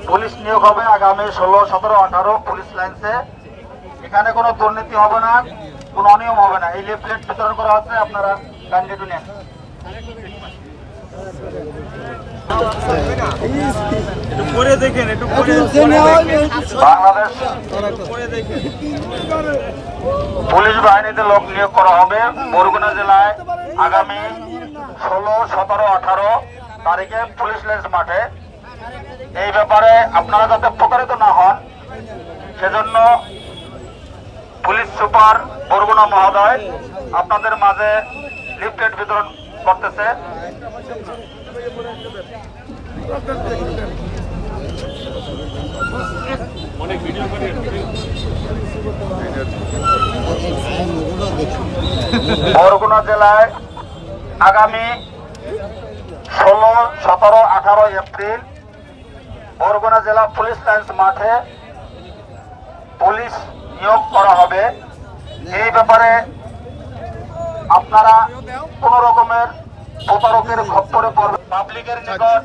Police নিয়োগ হবে আগামী 16, 17, 18 পুলিশ লাইন্সে। এখানে কোনো দুর্নীতি হবে না, কোনো অনিয়ম হবে না। এই লিফলেট বিতরণ করা হচ্ছে, আপনারা ক্যান্ডিডেট নেন। বাংলাদেশ পুলিশ বাহিনীতে লোক নিয়োগ করা হবে বরগুনা জেলায় আগামী 16, 17, 18 তারিখে পুলিশ লাইন্স মাঠে। এই ব্যাপারে আপনারা যাতে প্রতারিত না হন সেজন্য পুলিশ সুপার বরগুনা মহোদয় আপনাদের মাঝে লিফলেট বিতরণ করতেছে। বরগুনা জেলায় আগামী 16, 17, 18 এপ্রিল বরগুনা জেলা পুলিশ লাইন্স মাঠে পুলিশ নিয়োগ করা হবে। এই ব্যাপারে আপনারা কোন রকমের প্রতারকের খপ্পরে পড়বেন। পাবলিকের নিকট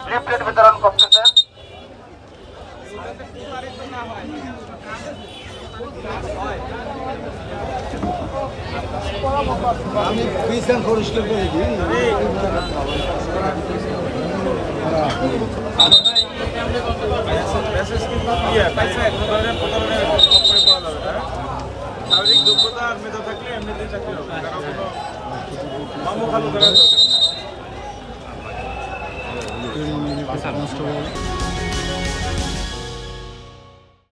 লিফলেট বিতরণ করতেছেন। আমি পিছন পরিষ্কার করে দিই। শারীরিক যোগ্যতা আর মেধা থাকলে এমনিতেই চাকরি হবে, মামু খালু করা দরকার।